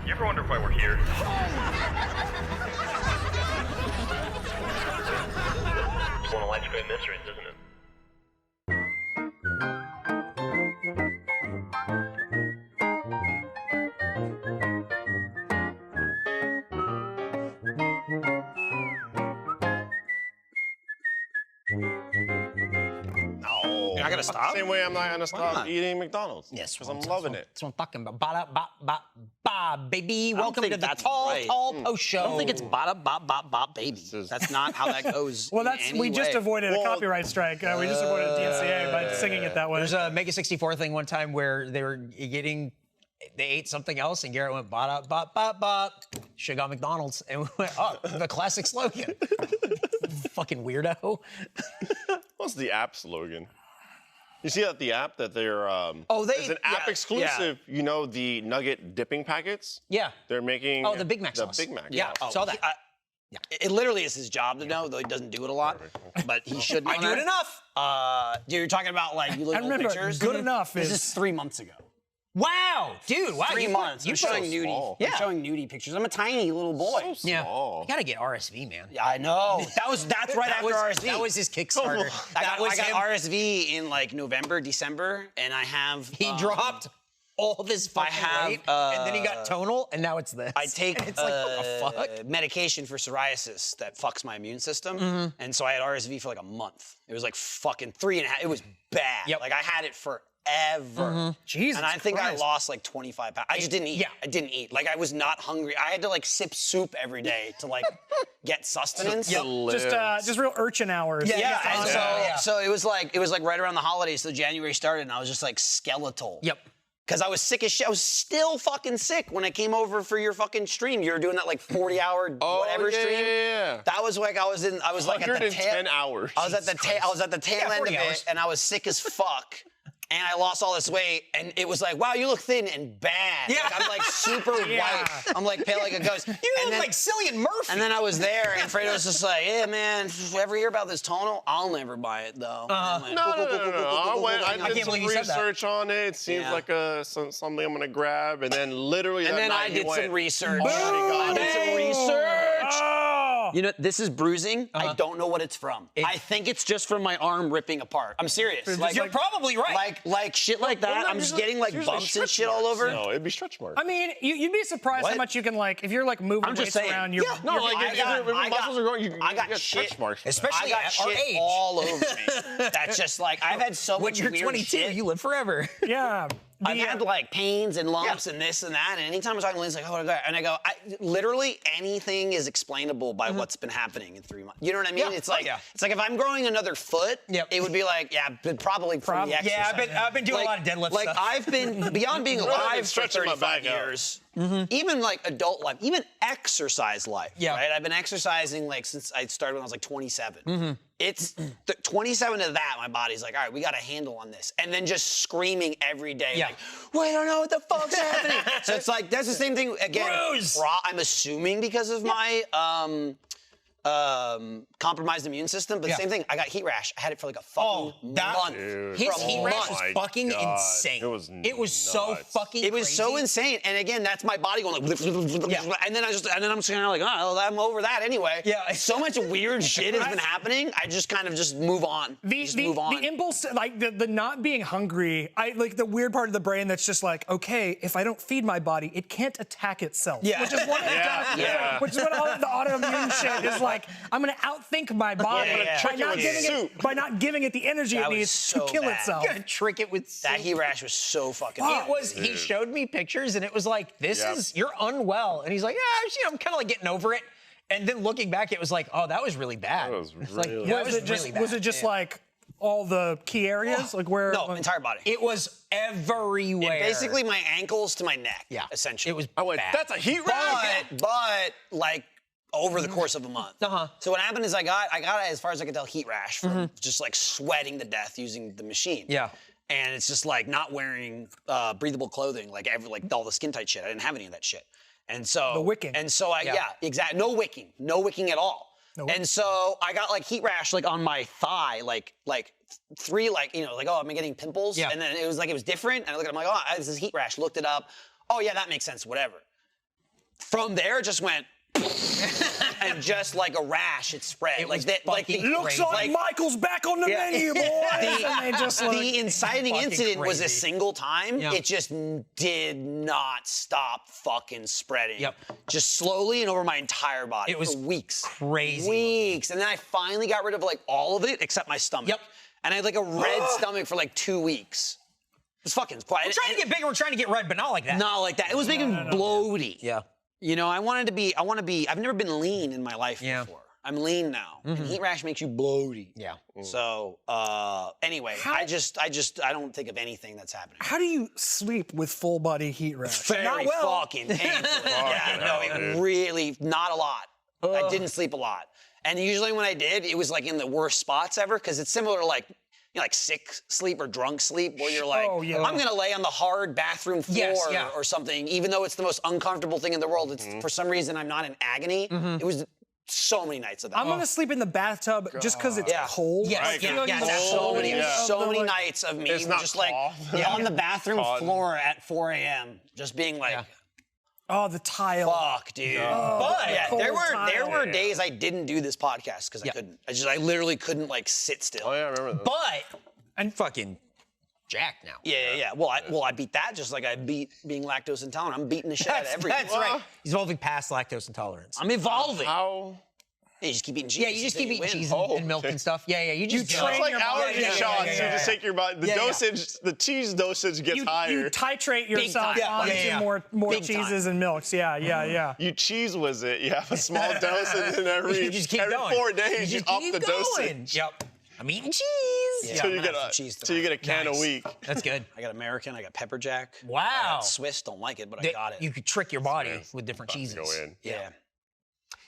You ever wonder why we're here? It's one of life's great mysteries, isn't it? You're not gonna stop? Same way I'm not gonna stop not? eating McDonald's. Yes, because I'm loving it. That's what I'm talking about. Ba-da-ba-ba-ba, baby. Welcome think to the that's Tall right. Post Show. I don't think it's bada bop bop bop baby. is- That's not how that goes. Well, in any we just way. avoided a Well, copyright strike. We just avoided a DNCA by singing it that way. There's a Mega 64 thing one time where they ate something else, and Garrett went ba-da-ba-ba-ba. Should have got McDonald's, and we went, oh, the classic slogan. Fucking weirdo. What's the app slogan? You see that the app that they're it's an app yeah, exclusive. You know the nugget dipping packets? Yeah. They're making The Big Mac sauce. The Big Mac. Yeah, saw that. It literally is his job to know, though he doesn't do it a lot. But he should know I do it enough. You're talking about like you look I at remember, pictures. good enough This is- is 3 months ago. Wow, dude. Wow, 3 months. You I'm showing put- nudie. small. I'm showing nudie pictures. I'm a tiny little boy. So Yeah. small. You gotta get RSV, man. Yeah, I know. That's right after RSV. That was his Kickstarter. I That got was him. RSV in like November, December, and I have. He dropped all this fucking have, weight, and then he got tonal, and now it's this. I take And it's like, what the fuck? medication for psoriasis that fucks my immune system, Mm-hmm. and so I had RSV for like a month. It was like fucking 3.5. It was bad. Yep. Like I had it forever. Jesus And I think Christ. I lost like 25 pounds. I just didn't eat. Yeah. I didn't eat. Like I was not hungry. I had to like sip soup every day to like get sustenance. just real urchin hours. Yeah, and on- so, Yeah. so it was like right around the holidays. So January started, and I was just like skeletal. Yep. Because I was sick as shit. I was still fucking sick when I came over for your fucking stream. You were doing that like 40-hour whatever yeah, stream. yeah. That was like I was like at the 110 tail. hours. I was at the tail end of 40 it, hours. and I was sick as fuck. And I lost all this weight, and it was like, wow, you look thin and bad. Yeah. Like, I'm like super white. I'm like pale like a ghost. You And look then- like Cillian Murphy. And then I was there, and Fredo's just like, yeah, man, ever hear about this tonal? I'll never buy it, though. No. I can't did some believe you said that. research on it. It seems Yeah. like something I'm gonna grab, and then literally. And that then night I he did went, some research. "Oh my I God." did some research. Oh! You know, this is bruising. I don't know what it's from. I think it's just from my arm ripping apart. I'm serious. You're probably right. Like shit like that. no, I'm just usually- getting like usually bumps and stretch shit all marks. over. No, it'd be stretch marks. I mean, you'd be surprised What? how much you can like if you're like moving I'm just weights saying. around. Your No, your- like if your muscles are going, you I got get shit. stretch marks. from that. Especially I got at our shit age. all over me. That's just like I've had so When much you're weird 22, shit. you live forever. yeah. I've had like pains and lumps and this and that, and anytime I'm talking to Lynn's like, oh, and I go, literally anything is explainable by what's been happening in 3 months. You know what I mean? Yeah. It's like, Oh, yeah. it's like if I'm growing another foot, Yep. it would be like, yeah, but probably from the exercise. Yeah, I've been doing a lot of deadlift Like stuff. I've been beyond being Well, I've been alive for stretching my 35 back out. years. Even like adult life, even exercise life. Yeah. Right? I've been exercising like since I started when I was like 27. It's 27 of that, my body's like, all right, we got a handle on this. And then just screaming every day, Yeah. like, we don't know what the fuck's happening. So it's like, that's the same thing, again, Bruise. I'm assuming because of my compromised immune system, but Yeah. same thing, I got heat rash. I had it for like a fucking month. Dude. His For a heat rash month. was my fucking God. insane. It was so nuts. fucking It was so crazy. insane, and again, that's my body going like, Yeah. and then I'm just kind of like, oh, I'm over that anyway. Yeah. So much weird shit has been happening. I just kind of just move on. Move on. The impulse, like the not being hungry, I like the weird part of the brain that's just like, okay, if I don't feed my body, it can't attack itself. Yeah. Which is what it does. yeah. Which is what all of the autoimmune shit is like. I'm gonna outthink my body Yeah. by not with giving soup. by not giving it the energy That it was needs so to kill bad. itself. Gonna trick it with that soup. heat rash was so fucking. It was. He showed me pictures, and it was like, "This Yep. is you're unwell." And he's like, "Yeah, I'm kind of like getting over it." And then looking back, it was like, "Oh, that was really bad." That was It's like, really that Was it just really bad. was it just Yeah. like all the key areas, like where? No, like, entire body. It was everywhere. Basically, my ankles to my neck. yeah, essentially. It was. I went, bad. that's a heat rash. but like over the course of a month. Uh-huh. So what happened is I got as far as I could tell heat rash from just like sweating to death using the machine. Yeah. And it's just like not wearing breathable clothing, like all the skin tight shit. I didn't have any of that shit. And so The wicking. And so yeah, exactly. No wicking at all. And so I got like heat rash like on my thigh, like three, like, you know, like, oh, am I getting pimples? Yeah. And then it was different. And I looked at it, I'm like, oh, this is heat rash. Looked it up. Oh yeah, that makes sense, whatever. from there, it just went. And just like a rash, it spread. It like was that. Like fucking the, Looks like Michael's back on the menu, boys. And they just like, the inciting fucking incident was a crazy. single time. Yeah. It just did not stop fucking spreading. Yep. Just slowly and over my entire body. It was for weeks. crazy. Weeks. And then I finally got rid of like all of it except my stomach. Yep. And I had like a red stomach for like 2 weeks. It was fucking quiet. We're trying to get bigger, we're trying to get red, but not like that. Not like that. It was making me bloaty. Yeah. You know, I want to be, I've never been lean in my life Yeah. before. I'm lean now. And heat rash makes you bloaty. Yeah. So, anyway, I don't think of anything that's happening. how do you sleep with full body heat rash? Very Not well. fucking painful. Yeah, no, it really, not a lot. I didn't sleep a lot. And usually when I did, it was like in the worst spots ever, because it's similar to like, you know, like sick sleep or drunk sleep, where you're like, Oh, yeah. I'm gonna lay on the hard bathroom floor Yes, yeah. or something, even though it's the most uncomfortable thing in the world. It's for some reason I'm not in agony. Mm-hmm. It was so many nights of that. I'm gonna sleep in the bathtub just because it's Yeah. cold. Yes, Like, yeah, you know, yeah, you that's so many, Yeah. so many like- nights of me It's not just like cloth. on the bathroom Cotton. floor at 4 a.m. just being like, Yeah. Oh, the tile. fuck, dude. But Yeah, cold there were tile. days I didn't do this podcast because I couldn't. I literally couldn't like sit still. Oh yeah, I remember that. But I'm fucking jacked now. Yeah. Well, I beat that just like I beat being lactose intolerant. I'm beating the shit out of That's everything. right. He's evolving past lactose intolerance. I'm evolving. How? You just keep eating cheese. Yeah, you just keep until eating win. cheese Oh, and milk okay. and stuff. Yeah, you just train It's like your body. allergy Yeah, shots. yeah. You just take your body. The Yeah, yeah. dosage, the cheese dosage gets You higher. titrate yourself time. onto Yeah. more Big cheeses time. and milks. Yeah. You cheese whiz it. You have a small dose, and then every You just keep every going. 4 days you just up keep the going. dosage. Yep. I'm eating cheese. Yeah. Till I'm you gonna get have a some cheese till you get a can Nice. a week. That's good. I got American. I got pepper jack. I Wow. got Swiss. Don't like it, but I That got it. You could trick your body Yeah. with different cheeses. Go in. yeah.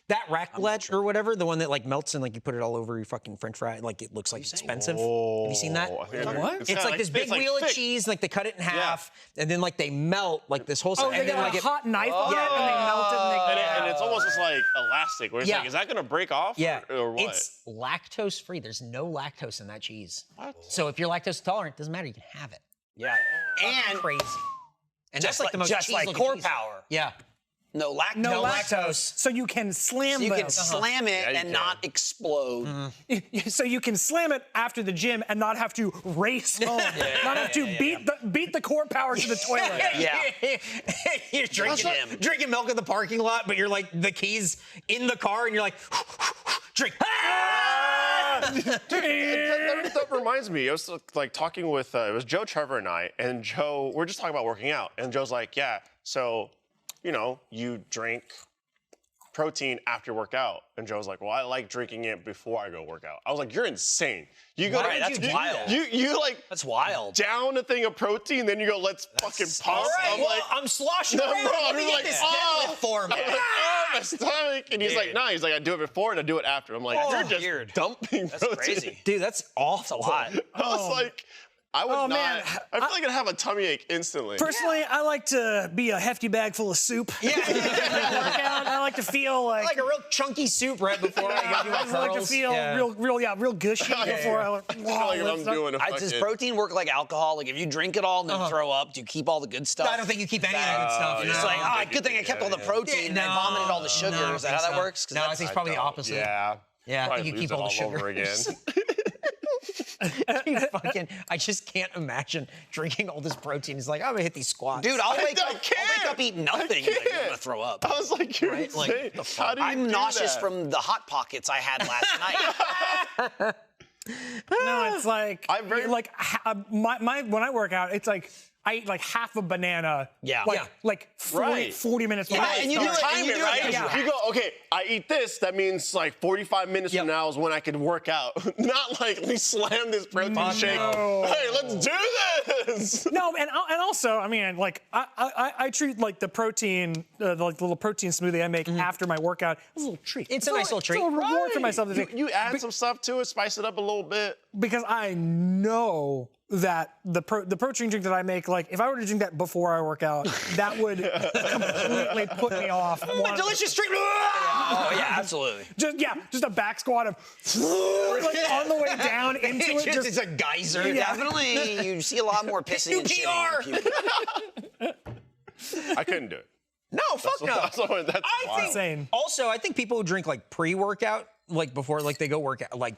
That raclette or whatever, the one that like melts and like you put it all over your fucking French fry, like it looks like expensive. Have you seen that? Oh, I think I- What? It's kinda like this big it's like wheel of thick. cheese, like they cut it in half, and then like they melt like this whole. Oh, and they then, got like a it- hot knife on it and they melt it and they. And it's almost just like elastic. Where it's Yeah. like, is that gonna break off? Yeah, Or what? it's lactose free. There's no lactose in that cheese. What? So if you're lactose intolerant, it doesn't matter. You can have it. Yeah. And Crazy. And just that's like the most just like cheese-looking core cheese. power. Yeah. No lactose. No lactose. So you can slam So you them. can slam it Yeah, you and can. not explode. So you can slam it after the gym and not have to race home. Not have to beat the core power to the toilet. Yeah. You're drinking milk in the parking lot, but you're like the keys in the car, and you're like, drink. That reminds me. I was like talking with it was Joe, Trevor, and I, and Joe. We're just talking about working out, and Joe's like, "Yeah, so, you know, you drink protein after workout," and Joe's like, "Well, I like drinking it before I go work out." I was like, "You're insane. You go, Right, that's wild. You like That's wild. down a thing of protein, then you go, let's fucking pump." All right, I'm well, like, I'm sloshing no, around. bro, Let I'm me get like, this oh. deadlift for me. I'm like, oh, my stomach. And he's like, Dude. no. He's like, I do it before and I do it after. I'm like, you're just weird. dumping That's protein. crazy. Dude, that's awful. That's a lot. I was like, I would Oh, not. man. I feel like I'd have a tummy ache instantly. Personally, I like to be a hefty bag full of soup. Yeah. Workout. I like to feel like. Like a real chunky soup right before I go do my I like to curls. feel Yeah. real gushy before I. I feel like if I'm doing a Does fucking. protein work like alcohol? Like if you drink it all and then throw up, do you keep all the good stuff? I don't think you keep any of that good stuff. It's no. like, oh, good thing I kept all the protein and I vomited all the sugar. No, I Is that don't how think that so. works? 'Cause No, I that's- think it's probably the don't. opposite. Yeah. Yeah, I Probably think you lose keep it all the over again. I just can't imagine drinking all this protein. It's like, I'm gonna hit these squats. Dude, I'll wake can't. up eating nothing. Like, I'm gonna throw up. I was like, you're Right? Like, insane. the fuck? How do you I'm do nauseous that? from the hot pockets I had last night. No, it's like I'm very- like my when I work out, it's like I eat like half a banana. Yeah. Like Yeah. like 40, Right. 40 minutes before. Yeah, I and you do start. it- Time you it, do it right? because you You go, okay, I eat this, that means like 45 minutes Yep. from now is when I could work out. Not like, let me slam this protein shake. no. Hey, let's do this. No, and also, I mean, like I treat like the protein, like the little protein smoothie I make after my workout as a little treat. It's a nice little treat. It's a little reward for myself to You, take. you add some stuff to it, spice it up a little bit. Because I know that the protein drink that I make, like if I were to drink that before I work out, that would completely put me off. a delicious treat. Oh yeah, absolutely. Just a back squat of like on the way down into it. It's a geyser. Definitely, you see a lot more pissing and shitting. UPR. than puking. I couldn't do it. No, fuck no. That's I wild. think Insane. also I think people who drink like pre-workout, like before like they go work out, like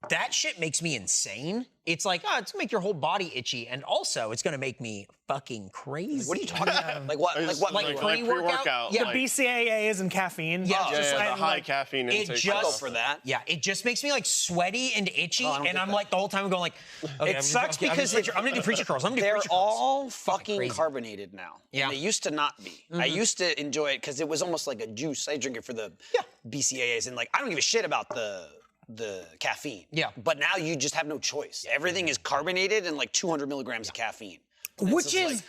that shit makes me insane. It's like, oh, it's gonna make your whole body itchy, and also it's gonna make me fucking crazy. What are you talking about? Like what? Like what? Like Like pre-workout. Yeah. like- BCAAs and caffeine. Yeah, Yeah, just yeah, like- the high caffeine it intake. just- I'll go for that. Yeah, it just makes me like sweaty and itchy, Oh, I don't and get I'm that. like the whole time I'm going like, okay, It sucks because I'm gonna do preacher curls. I'm gonna do They're preacher curls. all fucking crazy. carbonated now. Yeah. And they used to not be. I used to enjoy it because it was almost like a juice. I drink it for the BCAAs, and like I don't give a shit about the caffeine. Yeah. But now you just have no choice. Everything is carbonated and like 200 milligrams of caffeine. And it's Which just is like-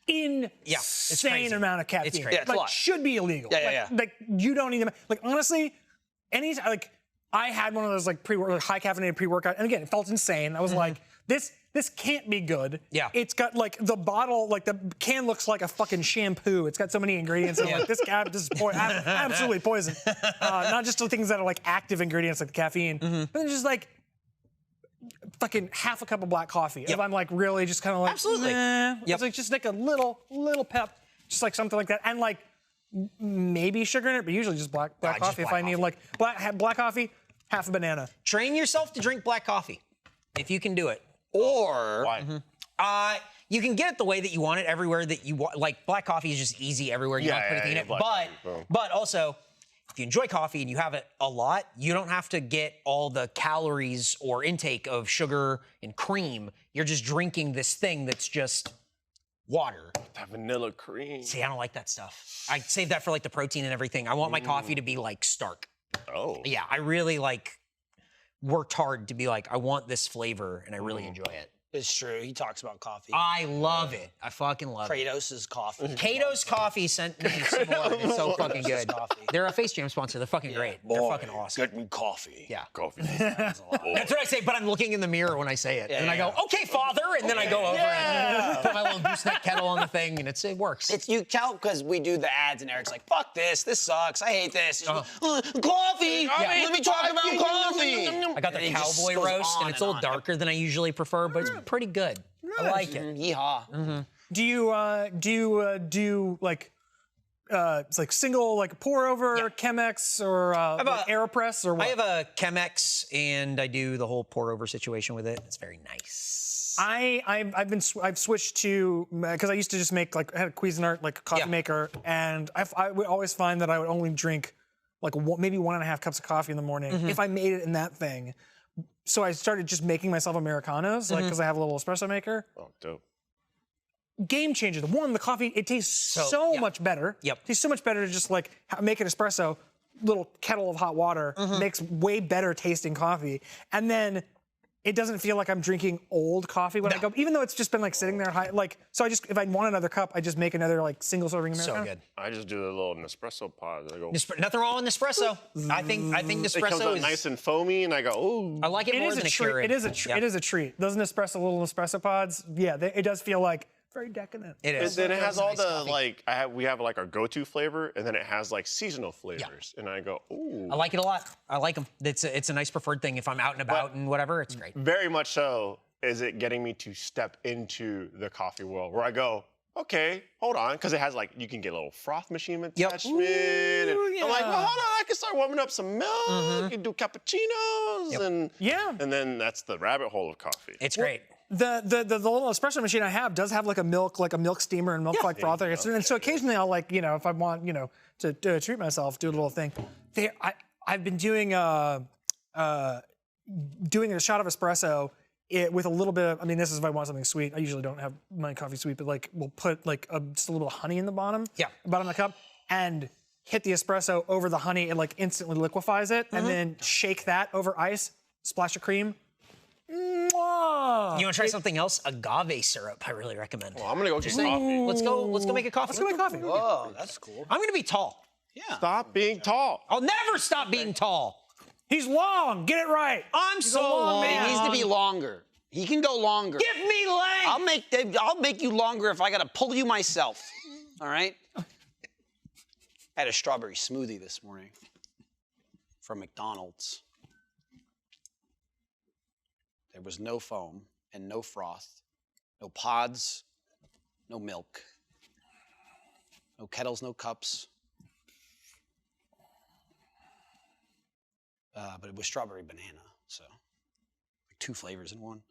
it's crazy. insane amount of caffeine. It's crazy. Yeah, it's a like lot. should be illegal. Yeah, like, like you don't even like honestly, like I had one of those like high caffeinated pre-workout, and again it felt insane. I was like, this can't be good. Yeah. It's got like the bottle, like the can looks like a fucking shampoo. It's got so many ingredients. And I'm like, this is absolutely poison. Not just the things that are like active ingredients like the caffeine, but then just like fucking half a cup of black coffee. If I'm like really just kind of like, Absolutely. It's Yep. like just like a little pep, just like something like that. And like maybe sugar in it, but usually just black just coffee. If black I need coffee. like black coffee, half a banana. Train yourself to drink black coffee, if you can do it. Or Why? You can get it the way that you want it everywhere that you want. Like black coffee is just easy everywhere. You don't have to put anything in it. black coffee, boom. But also, if you enjoy coffee and you have it a lot, you don't have to get all the calories or intake of sugar and cream. You're just drinking this thing that's just water. That vanilla cream. See, I don't like that stuff. I save that for like the protein and everything. I want my coffee to be like stark. Oh. Yeah, I really like worked hard to be like, I want this flavor and I really enjoy it. it's true. He talks about coffee. I love it. I fucking love it. Kratos' coffee. Kato's Coffee sent me some more. It's so fucking good. Coffee. They're a Face Jam sponsor. They're fucking great. They're fucking awesome. Get me coffee. Yeah. Coffee. That's what I say, but I'm looking in the mirror when I say it. And I go, okay, father. And then I go over and put my little gooseneck kettle on the thing, and it works. It's you tell because we do the ads and Eric's like, fuck this sucks, I hate this. He's like, coffee, let me talk about coffee. I got the And he just cowboy goes roast, on and it's a little on. darker than I usually prefer, but it's pretty good. I like it. Yeehaw. Do you do like it's like single like pour over Yeah. Chemex or like AeroPress or what? I have a Chemex, and I do the whole pour over situation with it. It's very nice. I've switched to because I used to just make like I had a Cuisinart like a coffee Yeah. maker, and I would always find that I would only drink like maybe 1.5 cups of coffee in the morning if I made it in that thing. So I started just making myself Americanos, like because I have a little espresso maker. Oh, dope. Game changer. The coffee, it tastes so yeah. much better. Yep. It tastes so much better to just like make an espresso, little kettle of hot water, makes way better tasting coffee. And then it doesn't feel like I'm drinking old coffee when I go, even though it's just been like sitting there high. Like, so if I want another cup, I just make another like single serving Americano. So good. I just do the little Nespresso pod. I go. Nothing wrong with Nespresso. I think It comes Nespresso out is nice and foamy, and I go, ooh. I like it, It more is than a treat. Keurig. It is a treat. Yeah. It is a treat. Those little Nespresso pods, yeah, it does feel like very decadent. It And is. then it has all nice the coffee. we have like our go-to flavor, and then it has like seasonal flavors, and I go, ooh. I like it a lot. I like them. It's a nice preferred thing if I'm out and about and whatever. It's great. Very much so. Is it getting me to step into the coffee world where I go, okay, hold on, because it has like you can get a little froth machine attachment. And I'm like, well, hold on, I can start warming up some milk. You can do cappuccinos, and then that's the rabbit hole of coffee. It's great. The little espresso machine I have does have like a milk steamer and milk like frother. And so occasionally I'll like, if I want, to treat myself, do a little thing. I've been doing doing a shot of espresso with a little bit of, this is if I want something sweet. I usually don't have my coffee sweet, but like we'll put like just a little honey in the bottom. Yeah. Bottom of the cup and hit the espresso over the honey. It like instantly liquefies it and then shake that over ice, splash of cream. Mwah! You want to try something else? Agave syrup. I really recommend. I'm gonna go get coffee. Let's go make a coffee. Let's go make coffee. Oh, that's cool. I'm gonna be tall. Yeah. Stop being tall. I'll never stop being tall. He's long. Get it right. I'm so long. But he needs to be longer. He can go longer. Give me length. I'll make you longer if I gotta pull you myself. All right? I had a strawberry smoothie this morning from McDonald's. There was no foam and no froth, no pods, no milk. No kettles, no cups. But it was strawberry banana, so like 2 flavors in one.